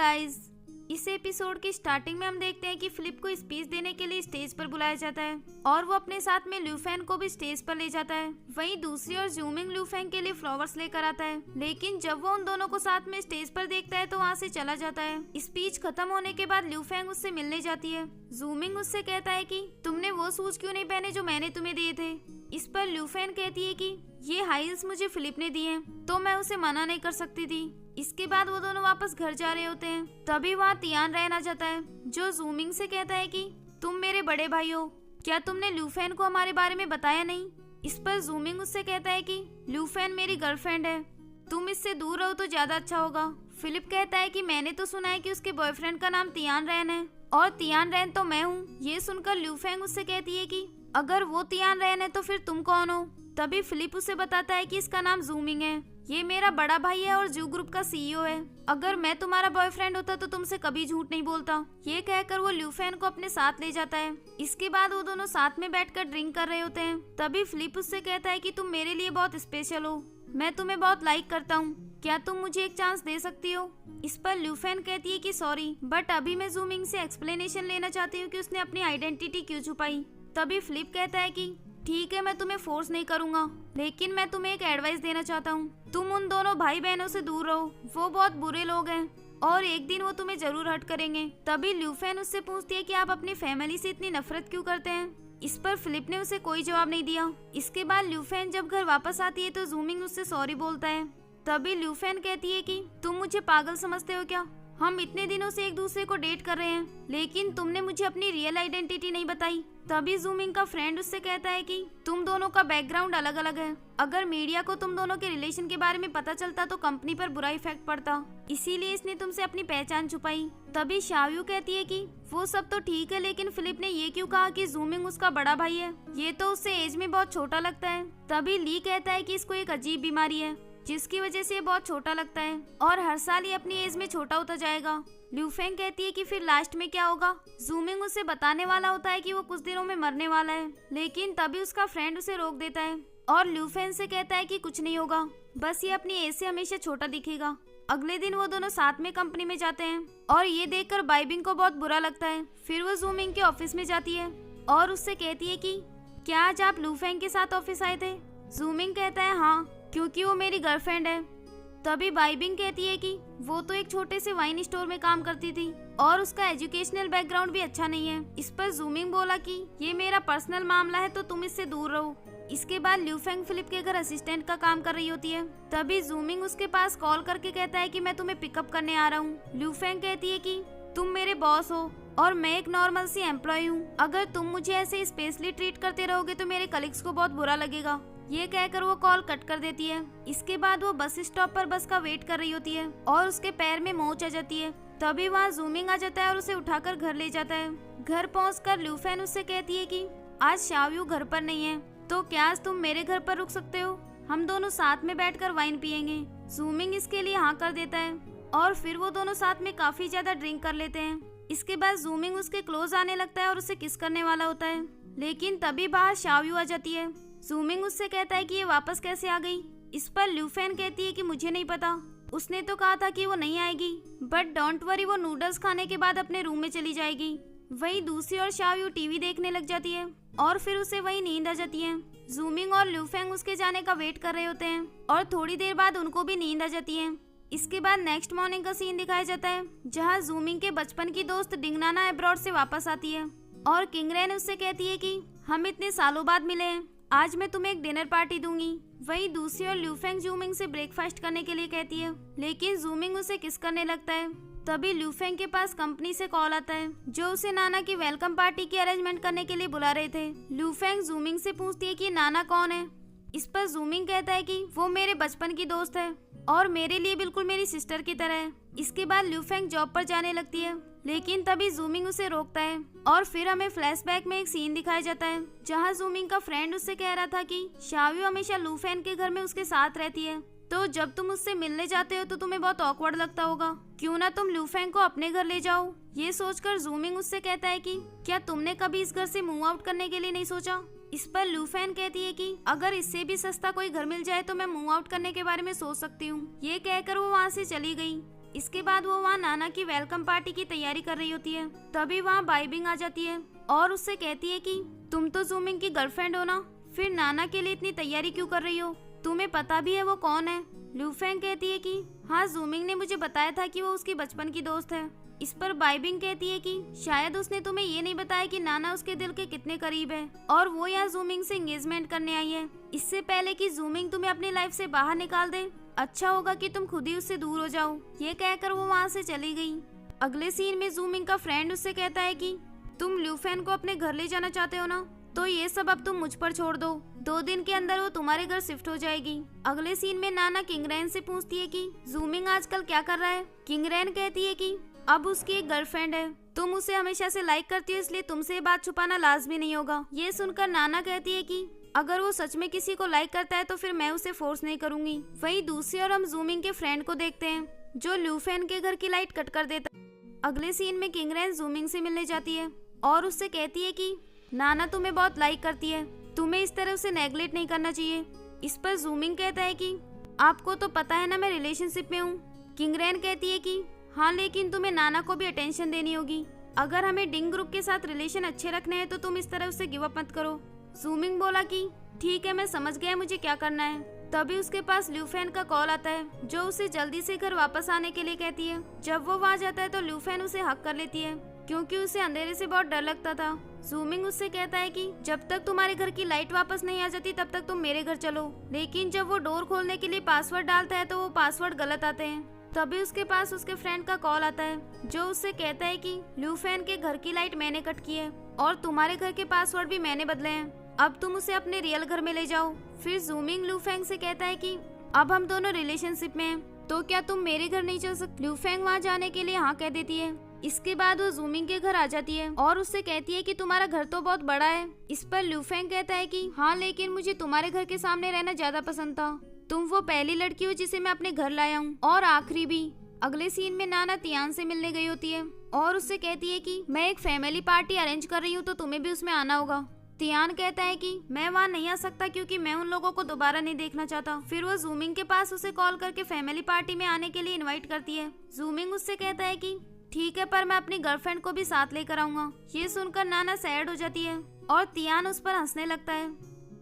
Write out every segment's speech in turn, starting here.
Guys, इस episode की starting में हम देखते हैं कि फिलिप को स्पीच देने के लिए स्टेज पर बुलाया जाता है और वो अपने साथ में लू फेंग को भी स्टेज पर ले जाता है। वहीं दूसरी ओर जूमिंग लू फेंग के लिए फ्लावर्स लेकर आता है, लेकिन जब वो उन दोनों को साथ में स्टेज पर देखता है तो वहाँ से चला जाता है। स्पीच खत्म होने के बाद लू फेंग उससे मिलने जाती है। जूमिंग उससे कहता है कि तुमने वो शूज क्यों नहीं पहने जो मैंने तुम्हें दिए थे। इस पर लू फेंग कहती है कि ये हाई हील्स मुझे फिलिप ने दिए हैं, तो मैं उसे मना नहीं कर सकती थी। इसके बाद वो दोनों वापस घर जा रहे होते हैं, तभी वहाँ तियान रैन आ जाता है जो जूमिंग से कहता है कि तुम मेरे बड़े भाई हो, क्या तुमने लू फेन को हमारे बारे में बताया नहीं। इस पर जूमिंग उससे कहता है कि लू फेन मेरी गर्लफ्रेंड है, तुम इससे दूर रहो तो ज्यादा अच्छा होगा। फिलिप कहता है कि मैंने तो सुना है कि उसके बॉयफ्रेंड का नाम तियान रैन है और तियान रैन तो मैं हूँ। ये सुनकर लू फेंग उससे कहती है कि अगर वो तियान रैन है तो फिर तुम कौन हो। तभी फिलिप उसे बताता है कि इसका नाम जूमिंग है, ये मेरा बड़ा भाई है और जू ग्रुप का सीईओ है। अगर मैं तुम्हारा बॉयफ्रेंड होता तो तुमसे कभी झूठ नहीं बोलता। ये कहकर वो लू फेन को अपने साथ ले जाता है। इसके बाद वो दोनों साथ में बैठकर ड्रिंक कर रहे होते हैं। तभी फिलिप उससे कहता है कि तुम मेरे लिए बहुत स्पेशल हो, मैं तुम्हें बहुत लाइक करता हूँ, क्या तुम मुझे एक चांस दे सकती हो। इस पर लू फेन कहती है कि सॉरी, बट अभी मैं जूमिंग से एक्सप्लेनेशन लेना चाहती हूँ कि उसने अपनी आइडेंटिटी क्यों छुपाई। तभी फिलिप कहता है कि ठीक है, मैं तुम्हें फोर्स नहीं करूंगा, लेकिन मैं तुम्हें एक एडवाइस देना चाहता हूँ। तुम उन दोनों भाई बहनों से दूर रहो, वो बहुत बुरे लोग हैं और एक दिन वो तुम्हें जरूर हर्ट करेंगे। तभी लू फेन उससे पूछती है कि आप अपनी फैमिली से इतनी नफरत क्यों करते हैं। इस पर फिलिप ने उसे कोई जवाब नहीं दिया। इसके बाद लू फेन जब घर वापस आती है तो जूमिंग उससे सॉरी बोलता है। तभी लू फेन कहती है कि तुम मुझे पागल समझते हो क्या, हम इतने दिनों से एक दूसरे को डेट कर रहे हैं, लेकिन तुमने मुझे अपनी रियल आइडेंटिटी नहीं बताई। तभी जूमिंग का फ्रेंड उससे कहता है कि तुम दोनों का बैकग्राउंड अलग अलग है, अगर मीडिया को तुम दोनों के रिलेशन के बारे में पता चलता तो कंपनी पर बुरा इफेक्ट पड़ता, इसीलिए इसने तुमसे अपनी पहचान छुपाई। तभी शाओयू कहती है कि वो सब तो ठीक है, लेकिन फिलिप ने ये क्यों कहा कि जूमिंग उसका बड़ा भाई है, ये तो उससे एज में बहुत छोटा लगता है। तभी ली कहता है कि इसको एक अजीब बीमारी है जिसकी वजह से ये बहुत छोटा लगता है और हर साल ये अपनी एज में छोटा होता जाएगा। लू फेंग कहती है कि फिर लास्ट में क्या होगा। जूमिंग उसे बताने वाला होता है कि वो कुछ दिनों में मरने वाला है, लेकिन तभी उसका फ्रेंड उसे रोक देता है और लू फेंग से कहता है कि कुछ नहीं होगा, बस ये अपनी एज से हमेशा छोटा दिखेगा। अगले दिन वो दोनों साथ में कंपनी में जाते हैं और ये देखकर बाइबिंग को बहुत बुरा लगता है। फिर वो जूमिंग के ऑफिस में जाती है और उससे कहती है कि क्या आज आप लू फेंग के साथ ऑफिस आए थे। जूमिंग कहता है हाँ, क्योंकि वो मेरी गर्लफ्रेंड है। तभी बाइबिंग कहती है कि वो तो एक छोटे से वाइन स्टोर में काम करती थी और उसका एजुकेशनल बैकग्राउंड भी अच्छा नहीं है। इस पर जूमिंग बोला कि ये मेरा पर्सनल मामला है तो तुम इससे दूर रहो। इसके बाद लू फेंग फिलिप के घर असिस्टेंट का काम कर रही होती है। तभी जूमिंग उसके पास कॉल करके कहता है कि मैं तुम्हें पिकअप करने आ रहा हूँ। लू फेंग कहती है कि तुम मेरे बॉस हो और मैं एक नॉर्मल सी एम्प्लॉय हूँ, अगर तुम मुझे ऐसे स्पेशली ट्रीट करते रहोगे तो मेरे कलीग्स को बहुत बुरा लगेगा। ये कहकर वो कॉल कट कर देती है। इसके बाद वो बस स्टॉप पर बस का वेट कर रही होती है और उसके पैर में मोच आ जाती है। तभी वहाँ जूमिंग आ जाता है और उसे उठाकर घर ले जाता है। घर पहुंचकर लू फेन उससे कहती है कि आज शाओयू घर पर नहीं है, तो क्या आज तुम मेरे घर पर रुक सकते हो, हम दोनों साथ में बैठकर वाइन पियेंगे। जूमिंग इसके लिए हाँ कर देता है और फिर वो दोनों साथ में काफी ज्यादा ड्रिंक कर लेते हैं। इसके बाद जूमिंग उसके क्लोज आने लगता है और उसे किस करने वाला होता है, लेकिन तभी बाहर शाओयू आ जाती है। जूमिंग उससे कहता है कि ये वापस कैसे आ गई। इस पर लू फेन कहती है कि मुझे नहीं पता, उसने तो कहा था कि वो नहीं आएगी, बट डोंट वरी, वो नूडल्स खाने के बाद अपने रूम में चली जाएगी। वहीं दूसरी ओर शाओयू टीवी देखने लग जाती है और फिर उसे वही नींद आ जाती है। जूमिंग और लू फेंग उसके जाने का वेट कर रहे होते हैं और थोड़ी देर बाद उनको भी नींद आ जाती है। इसके बाद नेक्स्ट मॉर्निंग का सीन दिखाया जाता है जहाँ जूमिंग के बचपन की दोस्त डिंगनाना अब्रॉड से वापस आती है और किंगरेन उससे कहती है कि हम इतने सालों बाद मिले हैं, आज मैं तुम्हें एक डिनर पार्टी दूंगी। वहीं दूसरी ओर लू फेंग जूमिंग से ब्रेकफास्ट करने के लिए कहती है, लेकिन जूमिंग उसे किस करने लगता है। तभी लू फेंग के पास कंपनी से कॉल आता है जो उसे नाना की वेलकम पार्टी की अरेंजमेंट करने के लिए बुला रहे थे। लू फेंग जूमिंग से पूछती है कि नाना कौन है। इस पर जूमिंग कहता है कि वो मेरे बचपन की दोस्त है और मेरे लिए बिल्कुल मेरी सिस्टर की तरह है। इसके बाद लू फेंग जॉब पर जाने लगती है, लेकिन तभी जूमिंग उसे रोकता है और फिर हमें फ्लैशबैक में एक सीन दिखाया जाता है जहां जूमिंग का फ्रेंड उससे कह रहा था कि शाओयू हमेशा लू फेन के घर में उसके साथ रहती है, तो जब तुम उससे मिलने जाते हो तो तुम्हें बहुत ऑकवर्ड लगता होगा, क्यों ना तुम लू फेंग को अपने घर ले जाओ। ये सोचकर जूमिंग उससे कहता है कि क्या तुमने कभी इस घर से मूव आउट करने के लिए नहीं सोचा। इस पर लू फेन कहती है कि अगर इससे भी सस्ता कोई घर मिल जाए तो मैं मूव आउट करने के बारे में सोच सकती हूँ। ये कहकर वो वहाँ से चली गई। इसके बाद वो वहाँ नाना की वेलकम पार्टी की तैयारी कर रही होती है। तभी वहाँ बाइबिंग आ जाती है और उससे कहती है कि तुम तो जूमिंग की गर्लफ्रेंड हो ना, फिर नाना के लिए इतनी तैयारी क्यों कर रही हो? तुम्हें पता भी है वो कौन है? लू फेंग कहती है कि हाँ, जूमिंग ने मुझे बताया था कि वो उसकी बचपन की दोस्त है। इस पर बाइबिंग कहती है कि शायद उसने तुम्हें ये नहीं बताया कि नाना उसके दिल के कितने करीब है और वो यहाँ जूमिंग से एंगेजमेंट करने आई है। इससे पहले कि जूमिंग तुम्हें अपनी लाइफ से बाहर निकाल दे, अच्छा होगा कि तुम खुद ही उससे दूर हो जाओ। ये कहकर वो वहाँ से चली गई। अगले सीन में जूमिंग का फ्रेंड उससे कहता है कि तुम लू फेन को अपने घर ले जाना चाहते हो ना, तो ये सब अब तुम मुझ पर छोड़ दो। 2 दिन के अंदर वो तुम्हारे घर शिफ्ट हो जाएगी। अगले सीन में नाना किंगरेन से पूछती है कि जूमिंग आजकल क्या कर रहा है। किंगरेन कहती है कि अब उसकी एक गर्लफ्रेंड है, तुम उसे हमेशा से लाइक करती हो, इसलिए तुमसे ये बात छुपाना लाजमी नहीं होगा। ये सुनकर नाना कहती है कि अगर वो सच में किसी को लाइक करता है तो फिर मैं उसे फोर्स नहीं करूंगी। वहीं दूसरी ओर हम जूमिंग के फ्रेंड को देखते हैं जो लू फेन के घर की लाइट कट कर देता है। अगले सीन में किंगरेन जूमिंग से मिलने जाती है और उससे कहती है कि नाना तुम्हें बहुत लाइक करती है, तुम्हें इस तरह उसे नेगलेक्ट नहीं करना चाहिए। इस पर जूमिंग कहता है कि आपको तो पता है ना मैं रिलेशनशिप में हूँ। किंगरेन कहती है कि हाँ, लेकिन तुम्हें नाना को भी अटेंशन देनी होगी। अगर हमें डिंग ग्रुप के साथ रिलेशन अच्छे रखने हैं तो तुम इस तरह उसे गिव अप मत करो। जूमिंग बोला कि ठीक है, मैं समझ गया मुझे क्या करना है। तभी उसके पास लू फेन का कॉल आता है जो उसे जल्दी से घर वापस आने के लिए कहती है। जब वो वहाँ जाता है तो लू फेन उसे हक कर लेती है क्योंकि उसे अंधेरे से बहुत डर लगता था। जूमिंग उससे कहता है कि जब तक तुम्हारे घर की लाइट वापस नहीं आ जाती तब तक तुम मेरे घर चलो। लेकिन जब वो डोर खोलने के लिए पासवर्ड डालता है तो वो पासवर्ड गलत आते हैं। तभी उसके पास उसके फ्रेंड का कॉल आता है जो उससे कहता है कि लू फेन के घर की लाइट मैंने कट की है और तुम्हारे घर के पासवर्ड भी मैंने बदले हैं, अब तुम उसे अपने रियल घर में ले जाओ। फिर जूमिंग लू फेंग से कहता है कि अब हम दोनों रिलेशनशिप में हैं, तो क्या तुम मेरे घर नहीं चल सकते? लू फेंग वहाँ जाने के लिए हाँ कह देती है। इसके बाद वो जूमिंग के घर आ जाती है और उससे कहती है कि तुम्हारा घर तो बहुत बड़ा है। इस पर लू फेंग कहता है कि हाँ, लेकिन मुझे तुम्हारे घर के सामने रहना ज्यादा पसंद था। तुम वो पहली लड़की हो जिसे मैं अपने घर लाया हूँ और आखिरी भी। अगले सीन में नाना तियान से मिलने गई होती है और उससे कहती है कि मैं एक फैमिली पार्टी अरेंज कर रही हूँ तो तुम्हें भी उसमें आना होगा। तियान कहता है कि मैं वहाँ नहीं आ सकता क्योंकि मैं उन लोगों को दोबारा नहीं देखना चाहता। फिर वो जूमिंग के पास उसे कॉल करके फैमिली पार्टी में आने के लिए इनवाइट करती है। जूमिंग उससे कहता है कि ठीक है, पर मैं अपनी गर्लफ्रेंड को भी साथ लेकर आऊंगा। ये सुनकर नाना सैड हो जाती है और तियान उस पर हंसने लगता है।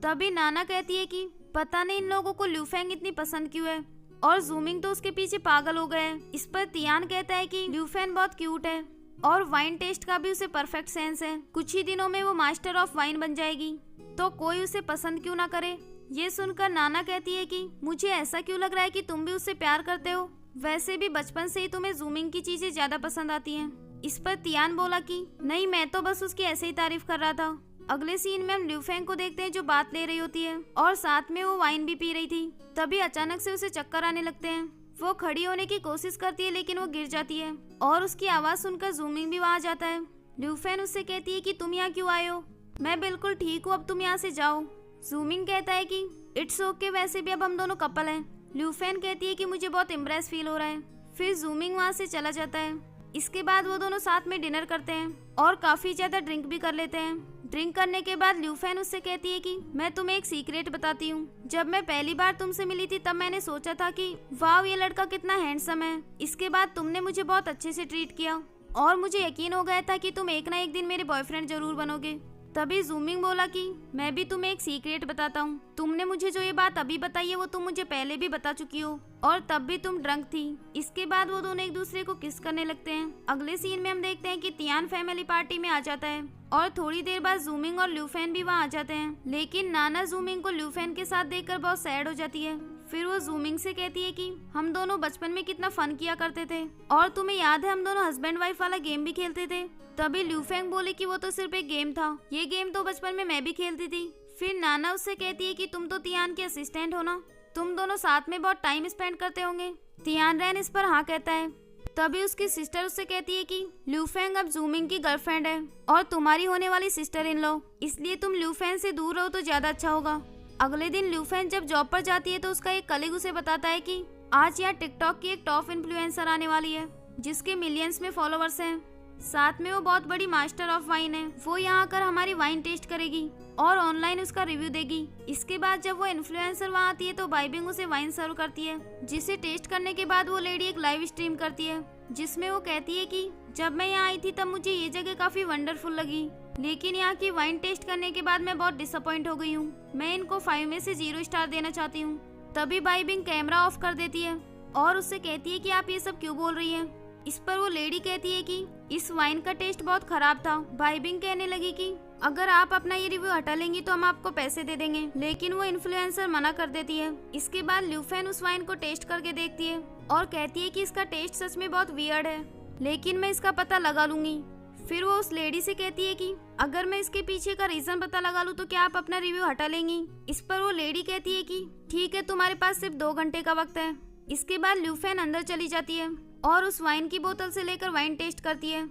तभी नाना कहती है कि पता नहीं इन लोगों को लू फेंग इतनी पसंद क्यों है और जूमिंग तो उसके पीछे पागल हो गए हैं। इस पर तियान कहता है कि लू फेंग बहुत क्यूट है और वाइन टेस्ट का भी उसे परफेक्ट सेंस है, कुछ ही दिनों में वो मास्टर ऑफ वाइन बन जाएगी, तो कोई उसे पसंद क्यों ना करे। ये सुनकर नाना कहती है कि मुझे ऐसा क्यों लग रहा है कि तुम भी उससे प्यार करते हो, वैसे भी बचपन से ही तुम्हें जूमिंग की चीजें ज्यादा पसंद आती हैं। इस पर तियान बोला कि नहीं, मैं तो बस उसकी ऐसे ही तारीफ कर रहा था। अगले सीन में हम लू फेंग को देखते हैं जो बात ले रही होती है और साथ में वो वाइन भी पी रही थी। तभी अचानक से उसे चक्कर आने लगते हैं। वो खड़ी होने की कोशिश करती है लेकिन वो गिर जाती है और उसकी आवाज सुनकर जूमिंग भी वहाँ जाता है। लू फेंग उससे कहती है कि तुम यहाँ क्यों आए हो? मैं बिल्कुल ठीक हूँ, अब तुम यहाँ से जाओ। जूमिंग कहता है कि इट्स ओके, वैसे भी अब हम दोनों कपल हैं। लू फेंग कहती है कि मुझे बहुत इम्प्रेस फील हो रहा है। फिर जूमिंग वहाँ से चला जाता है। इसके बाद वो दोनों साथ में डिनर करते हैं और काफी ज्यादा ड्रिंक भी कर लेते हैं। ड्रिंक करने के बाद लू फेंग उससे कहती है कि मैं तुम्हें एक सीक्रेट बताती हूँ। जब मैं पहली बार तुमसे मिली थी तब मैंने सोचा था कि वाव, ये लड़का कितना हैंडसम है। इसके बाद तुमने मुझे बहुत अच्छे से ट्रीट किया और मुझे यकीन हो गया था कि तुम एक ना एक दिन मेरे बॉयफ्रेंड जरूर बनोगे। तभी जूमिंग बोला कि मैं भी तुम्हें एक सीक्रेट बताता हूँ। तुमने मुझे जो ये बात अभी बताई है वो तुम मुझे पहले भी बता चुकी हो और तब भी तुम ड्रंक थी। इसके बाद वो दोनों एक दूसरे को किस करने लगते हैं। अगले सीन में हम देखते हैं कि तियान फैमिली पार्टी में आ जाता है और थोड़ी देर बाद जूमिंग और लू फेंग भी वहाँ आ जाते हैं, लेकिन नाना जूमिंग को लू फेंग के साथ देखकर बहुत सैड हो जाती है। फिर वो जूमिंग से कहती है कि हम दोनों बचपन में कितना फन किया करते थे और तुम्हें याद है हम दोनों हस्बैंड वाइफ वाला गेम भी खेलते थे। तभी लू फेंग बोली कि वो तो सिर्फ एक गेम था, ये गेम तो बचपन में मैं भी खेलती थी। फिर नाना उससे कहती है कि तुम तो तियान के असिस्टेंट हो ना, तुम दोनों साथ में बहुत टाइम स्पेंड करते होंगे। तियान रैन इस पर हाँ कहता है। तभी उसकी सिस्टर उससे कहती है कि लू फेंग अब जूमिंग की गर्लफ्रेंड है और तुम्हारी होने वाली सिस्टर इन लॉ, इसलिए तुम लू फेंग से दूर रहो तो ज्यादा अच्छा होगा। अगले दिन लू फेंग जब जॉब पर जाती है तो उसका एक कलीग उसे बताता है कि आज यहाँ टिकटॉक की एक टॉप इन्फ्लुएंसर आने वाली है जिसके मिलियंस में फॉलोवर्स हैं, साथ में वो बहुत बड़ी मास्टर ऑफ वाइन है। वो यहाँ आकर हमारी वाइन टेस्ट करेगी। और ऑनलाइन उसका रिव्यू देगी। इसके बाद जब वो इन्फ्लुएंसर वहाँ आती है तो बाइबिंग उसे वाइन सर्व करती है, जिसे टेस्ट करने के बाद वो लेडी एक लाइव स्ट्रीम करती है, जिसमें वो कहती है कि जब मैं यहाँ आई थी तब मुझे ये जगह काफी वंडरफुल लगी, लेकिन यहाँ की वाइन टेस्ट करने के बाद मैं बहुत डिसअपॉइंट हो गई हूँ। मैं इनको 5 में से 0 स्टार देना चाहती हूँ। तभी बाइबिंग कैमरा ऑफ कर देती है और उससे कहती है कि आप ये सब क्यों बोल रही हैं। इस पर वो लेडी कहती है कि इस वाइन का टेस्ट बहुत खराब था। बाइबिंग कहने लगी कि अगर आप अपना ये रिव्यू हटा लेंगी तो हम आपको पैसे दे देंगे, लेकिन वो इन्फ्लुएंसर मना कर देती है। इसके बाद ल्यूफेन उस वाइन को टेस्ट करके देखती है और कहती है कि इसका टेस्ट सच में बहुत वियर्ड है, लेकिन मैं इसका पता लगा लूंगी। फिर वो उस लेडी से कहती है कि अगर मैं इसके पीछे का रीजन पता लगा लूं तो क्या आप अपना रिव्यू हटा लेंगी। इस पर वो लेडी कहती है कि ठीक है, तुम्हारे पास सिर्फ 2 घंटे का वक्त है। इसके बाद ल्यूफेन अंदर चली जाती है और उस वाइन की बोतल से लेकर वाइन टेस्ट करती है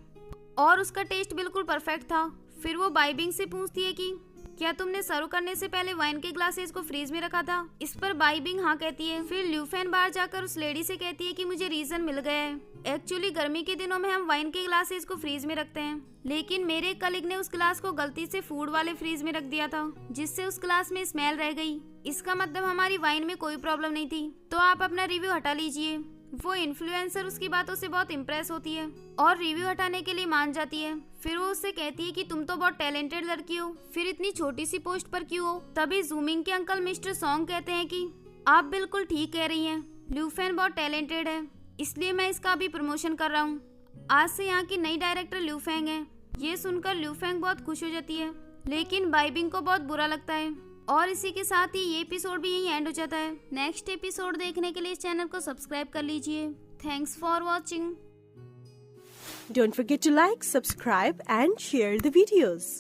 और उसका टेस्ट बिल्कुल परफेक्ट था। फिर वो बाइबिंग से पूछती है कि क्या तुमने सर्व करने से पहले वाइन के ग्लासेस को फ्रीज में रखा था। इस पर बाइबिंग हाँ कहती है। फिर ल्यूफेन बाहर जाकर उस लेडी से कहती है कि मुझे रीजन मिल गया है। एक्चुअली गर्मी के दिनों में हम वाइन के ग्लासेस को फ्रीज में रखते हैं, लेकिन मेरे कलीग ने उस ग्लास को गलती से फूड वाले फ्रीज में रख दिया था, जिससे उस ग्लास में स्मेल रह गई। इसका मतलब हमारी वाइन में कोई प्रॉब्लम नहीं थी, तो आप अपना रिव्यू हटा लीजिए। वो इन्फ्लुएंसर उसकी बातों से बहुत इम्प्रेस होती है और रिव्यू हटाने के लिए मान जाती है। फिर वो उससे कहती है कि तुम तो बहुत टैलेंटेड लड़की हो, फिर इतनी छोटी सी पोस्ट पर क्यों हो। तभी जूमिंग के अंकल मिस्टर सॉन्ग कहते हैं कि आप बिल्कुल ठीक कह रही हैं, ल्यूफेन बहुत टैलेंटेड है, इसलिए मैं इसका अभी प्रमोशन कर रहा हूँ। आज से यहाँ की नई डायरेक्टर ल्यूफेंग है। ये सुनकर ल्यूफेंग बहुत खुश हो जाती है, लेकिन बाइबिंग को बहुत बुरा लगता है। और इसी के साथ ही ये एपिसोड भी यहीं एंड हो जाता है। नेक्स्ट एपिसोड देखने के लिए इस चैनल को सब्सक्राइब कर लीजिए। Thanks for watching. Don't forget to like, subscribe and share the videos.